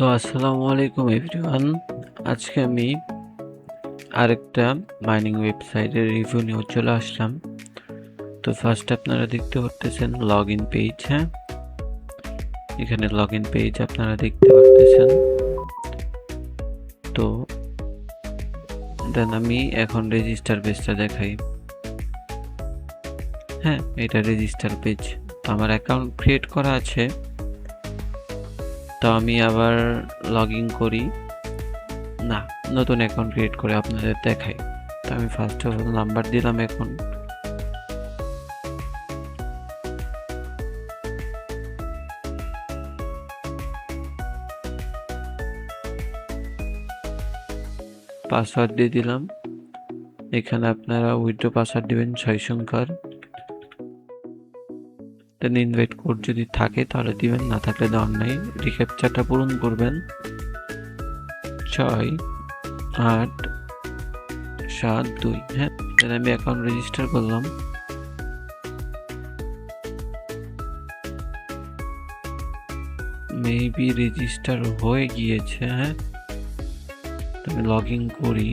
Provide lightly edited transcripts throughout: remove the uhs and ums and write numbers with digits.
তো আসসালামু আলাইকুম এভরিওয়ান। আজকে আমি আরেকটা মাইনিং ওয়েবসাইটের রিভিউ নিয়ে চলে আসলাম। তো ফার্স্ট আপনারা দেখতে পারতেছেন লগ ইন পেজ। হ্যাঁ, এখানে লগ ইন পেজ আপনারা দেখতে পারতেছেন। তো দেন আমি এখন রেজিস্টার পেজটা দেখাই। হ্যাঁ, এটা রেজিস্টার পেজ। তো আমার অ্যাকাউন্ট ক্রিয়েট করা আছে। তো আমি আবার লগ ইন করি না, নতুন অ্যাকাউন্ট ক্রিয়েট করে আপনাদের দেখাই। তো আমি ফার্স্ট অফ অল নাম্বার দিলাম। এখন পাসওয়ার্ড দিয়ে দিলাম। এখানে আপনারা উইথড্র পাসওয়ার্ড দিবেন 6 সংখ্যার। দেন ইনভাইট কোড যদি থাকে তাহলে দিবেন, না থাকলে দেওয়ার নাই। রিক্যাপচাটা পূরণ করবেন 6872। হ্যাঁ, দেন আমি অ্যাকাউন্ট রেজিস্টার করলাম। মেবি রেজিস্টার হয়ে গিয়েছে। হ্যাঁ, আমি লগ ইন করি।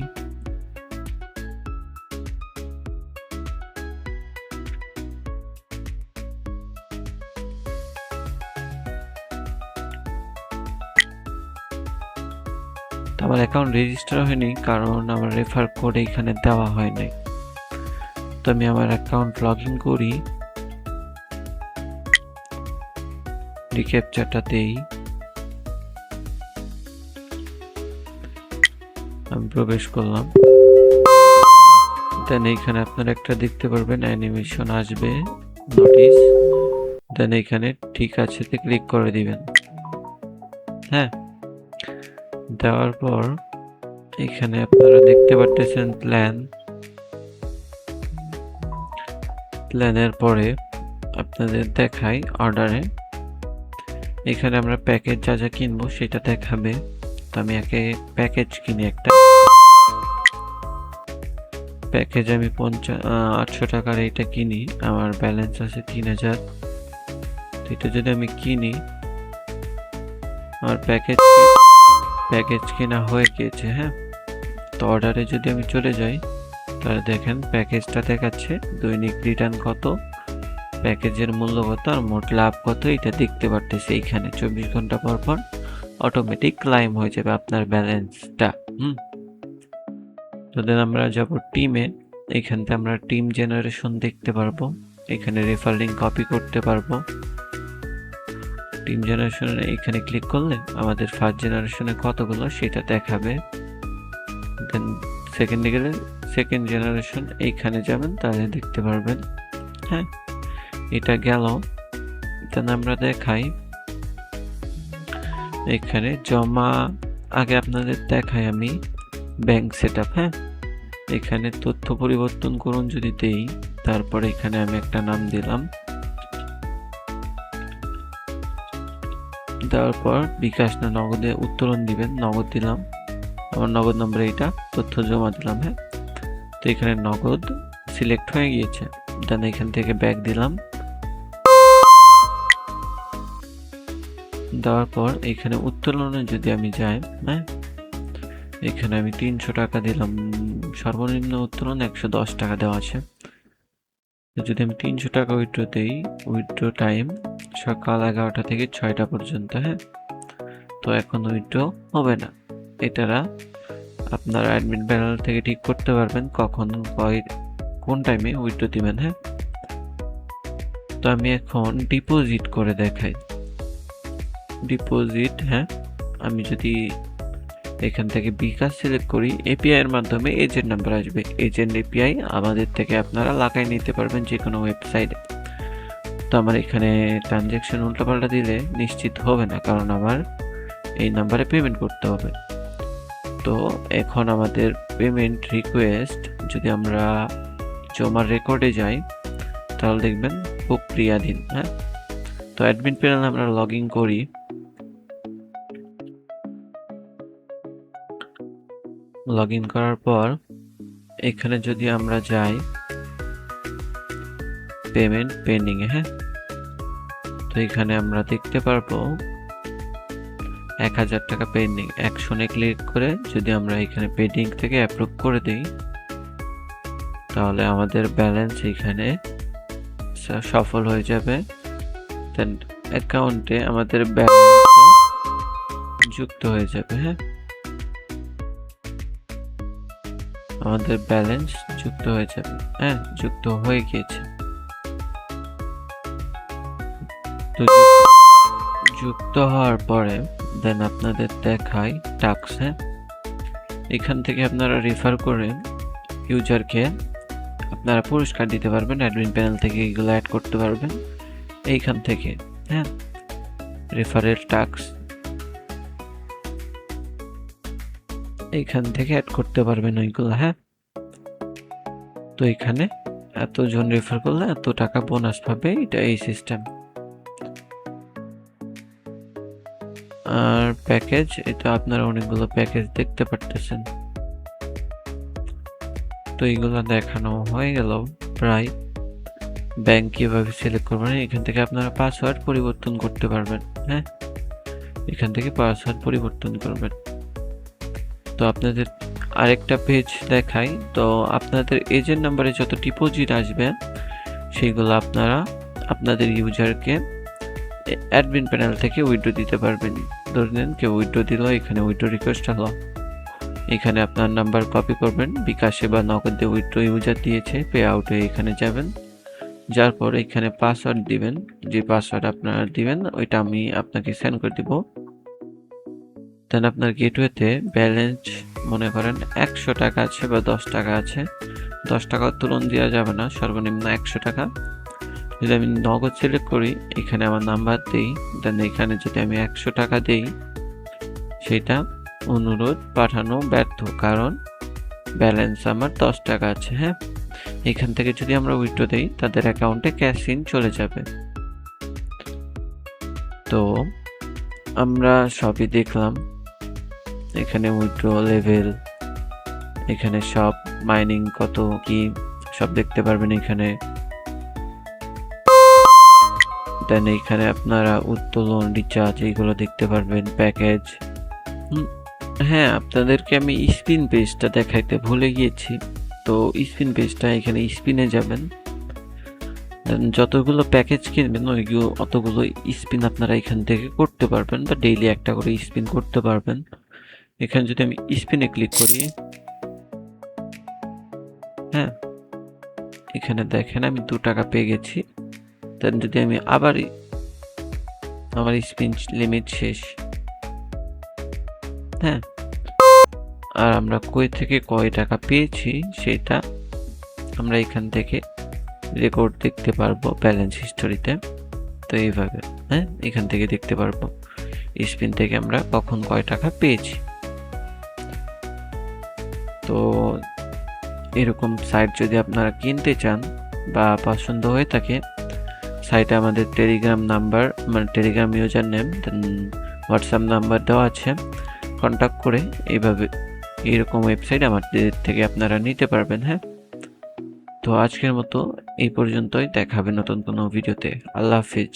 আমার অ্যাকাউন্ট রেজিস্টার হয়নি কারণ আমার রেফার কোড এখানে দেওয়া হয় নাই। তো আমি আমার অ্যাকাউন্ট লগ ইন করি, রিক্যাপচাটা দেই, আমি প্রবেশ করলাম। দেন এইখানে আপনারা একটা দেখতে পারবেন অ্যানিমেশন আসবে, নোটিস। দেন এখানে ঠিক আছে তে ক্লিক করে দিবেন। হ্যাঁ, দেওয়ার পর এখানে আপনারা দেখতে পারতেছেন প্ল্যানের পরে আপনাদের দেখাই অর্ডারে। এখানে আমরা প্যাকেজ যা যা কিনবো সেটা দেখাবে। তো আমি প্যাকেজ কিনি একটা। প্যাকেজ আমি 800 টাকার এইটা কিনি। আমার ব্যালেন্স আছে 3000। তো এটা যদি আমি কিনি, আমার প্যাকেজ কেনা হয়ে গিয়েছে। হ্যাঁ, তো অর্ডারে যদি আমি চলে যাই তাহলে দেখেন প্যাকেজটা দেখাচ্ছে দৈনিক রিটার্ন কত, প্যাকেজের মূল্য কত, আর মোট লাভ কত, এটা দেখতে পারতেছি। এইখানে 24 ঘন্টা পর পর অটোমেটিক ক্লাইম হয়ে যাবে আপনার ব্যালেন্সটা। তো দেন আমরা যাব টিমে। এখান থেকে আমরা টিম জেনারেশন দেখতে পারবো। এখানে রেফার লিঙ্ক কপি করতে পারবো। টিম জেনারেশনে এখানে ক্লিক করলে আমাদের ফার্স্ট জেনারেশনে কতগুলো সেটা দেখাবে। দেন সেকেন্ডে গেলে সেকেন্ড জেনারেশন এইখানে যাবেন, তাহলে দেখতে পারবেন। হ্যাঁ, এটা গেল। দেন আমরা দেখাই এখানে জমা। আগে আপনাদের দেখাই আমি ব্যাংক সেটআপ। হ্যাঁ, এখানে তথ্য পরিবর্তন করুন যদি দেই, তারপরে এখানে আমি একটা নাম দিলাম। দেওয়ার পর বিকাশ না নগদে উত্তোলন দিবেন, নগদ দিলাম। আমার নগদ নম্বরে এটা তথ্য জমা দিলাম। হ্যাঁ, তো এখানে নগদ সিলেক্ট হয়ে গিয়েছে। দেন এখান থেকে ব্যাক দিলাম। দেওয়ার পর এখানে উত্তোলনে যদি আমি যাই, হ্যাঁ, এখানে আমি 300 টাকা দিলাম। সর্বনিম্ন উত্তোলন 110 টাকা দেওয়া আছে। যদি আমি 300 টাকা উইথড্র দেই, উইথড্র টাইম সকাল 11টা থেকে 6টা পর্যন্ত। হ্যাঁ, তো এখন উইথড্র হবে না। এটারা আপনার অ্যাডমিন প্যানেল থেকে ঠিক করতে পারবেন কখন কোন টাইমে উইথড্র দিবেন। হ্যাঁ, তো আমি এখন ডিপোজিট করে দেখাই। ডিপোজিট, হ্যাঁ, আমি যদি এখান থেকে বিকাশ সিলেক্ট করি, এপিআই এর মাধ্যমে এজেন্ট নাম্বার আসবে। এজেন্ট এপিআই আমাদের থেকে আপনারা লাগাই নিতে পারবেন যে কোনো ওয়েবসাইটে। তো আমার এখানে ট্রানজ্যাকশন উল্টাপাল্টা দিলে নিশ্চিত হবে না, কারণ আমার এই নাম্বারে পেমেন্ট করতে হবে। তো এখন আমাদের পেমেন্ট রিকোয়েস্ট যদি আমরা জমার রেকর্ডে যাই তাহলে দেখবেন প্রক্রিয়াধীন। হ্যাঁ, তো অ্যাডমিন প্যানেল আমরা লগ ইন করি। লগ ইন করার পর এখানে যদি আমরা যাই পেমেন্ট পেন্ডিং এ, হ্যাঁ, তো এখানে আমরা দেখতে পারবো 1000 টাকা পেন্ডিং। অ্যাকশনে ক্লিক করে যদি আমরা এখানে পেন্ডিং থেকে অ্যাপ্রুভ করে দিই, তাহলে আমাদের ব্যালেন্স এখানে সফল হয়ে যাবে। দেন অ্যাকাউন্টে আমাদের ব্যালেন্স যুক্ত হয়ে যাবে। হ্যাঁ, আমাদের ব্যালেন্স যুক্ত হয়ে যাবে। হ্যাঁ, যুক্ত হয়ে গিয়েছে। তো যুক্ত হওয়ার পরে দেন আপনাদের দেখায় টাস্ক। হ্যাঁ, এখান থেকে আপনারা রেফার করে ইউজারকে আপনারা পুরস্কার দিতে পারবেন। অ্যাডমিন প্যানেল থেকে এগুলো অ্যাড করতে পারবেন এইখান থেকে। হ্যাঁ, রেফারেল টাস্ক এইখান থেকে অ্যাড করতে পারবেন ওইগুলো। হ্যাঁ, তো এখানে এতজন রেফার করলে এত টাকা বোনাস পাবে, এটা এই সিস্টেম। আর প্যাকেজ, এটা আপনারা অনেকগুলো প্যাকেজ দেখতে পারতেছেন। তো এইগুলো দেখানো হয়ে গেল প্রায়। ব্যাংক কিভাবে সিলেক্ট করবেন, এখান থেকে আপনারা পাসওয়ার্ড পরিবর্তন করতে পারবেন। হ্যাঁ, এখান থেকে পাসওয়ার্ড পরিবর্তন করবেন। তো আপনাদের আরেকটা পেজ দেখাই। তো আপনাদের এজেন্ট নাম্বারে যত ডিপোজিট আসবে সেগুলো আপনারা আপনাদের ইউজারকে অ্যাডমিন প্যানেল থেকে উইথড্র দিতে পারবেন। ধরে নেন কেউ উইথড্র দিল, এখানে উইথড্র রিকোয়েস্ট হলো, এখানে আপনার নাম্বার কপি করবেন, বিকাশে বা নগদে উইথড্র ইউজার দিয়েছে, পে আউটে এখানে যাবেন, যার পর এখানে পাসওয়ার্ড দিবেন। যে পাসওয়ার্ড আপনারা দিবেন ওইটা আমি আপনাকে সেন্ড করে দিব। দেন আপনার গেটওয়েতে ব্যালেন্স মনে করেন 100 টাকা আছে বা 10 টাকা আছে। 10 টাকা তুলন দেওয়া যাবে না, সর্বনিম্ন 100 টাকা। যদি আমি নগদ সিলেক্ট করি, এখানে আমার নাম্বার দিই, দেন এখানে যদি আমি 100 টাকা দিই, সেটা অনুরোধ পাঠানো ব্যর্থ, কারণ ব্যালেন্স আমার 10 টাকা আছে। হ্যাঁ, এখান থেকে যদি আমরা উইথড্র দেই, তাদের অ্যাকাউন্টে ক্যাশ ইন চলে যাবে। তো আমরা সবই দেখলাম, এখানে উইথড্র লেভেল, এখানে সব মাইনিং কত কি সব দেখতে পারবেন এখানে। দেন এখানে আপনারা উত্তোলন, রিচার্জ এইগুলো দেখতে পারবেন, প্যাকেজ। হ্যাঁ, আপনাদেরকে আমি স্পিন পেজটা দেখাইতে ভুলে গিয়েছি। তো স্পিন পেজটা, এখানে স্পিনে যাবেন, যতগুলো প্যাকেজ কিনবেন ওইগুলো অতগুলো স্পিন আপনারা এখান থেকে করতে পারবেন, বা ডেইলি একটা করে স্পিন করতে পারবেন। এখানে যদি আমি স্পিনে ক্লিক করি, হ্যাঁ, এখানে দেখেন আমি 2 টাকা পেয়ে গেছি। দেন যদি আমি আবার, আমার স্পিন লিমিট শেষ। হ্যাঁ, আর আমরা কই থেকে কয় টাকা পেয়েছি সেটা আমরা এখান থেকে রেকর্ড দেখতে পারবো ব্যালেন্স হিস্টোরিতে। তো এইভাবে, হ্যাঁ, এখান থেকে দেখতে পারবো স্পিন থেকে আমরা কখন কয় টাকা পেয়েছি। তো এরকম সাইট যদি আপনারা কিনতে চান বা পছন্দ হয়ে থাকে, সাইটে আমাদের টেলিগ্রাম নাম্বার, মানে টেলিগ্রাম ইউজার নেম, দেন হোয়াটসঅ্যাপ নাম্বার দেওয়া আছে। কন্ট্যাক্ট করে এইভাবে এরকম ওয়েবসাইট আমাদের থেকে আপনারা নিতে পারবেন। হ্যাঁ, তো আজকের মতো এই পর্যন্তই, দেখা হবে নতুন কোনো ভিডিওতে। আল্লাহ হাফিজ।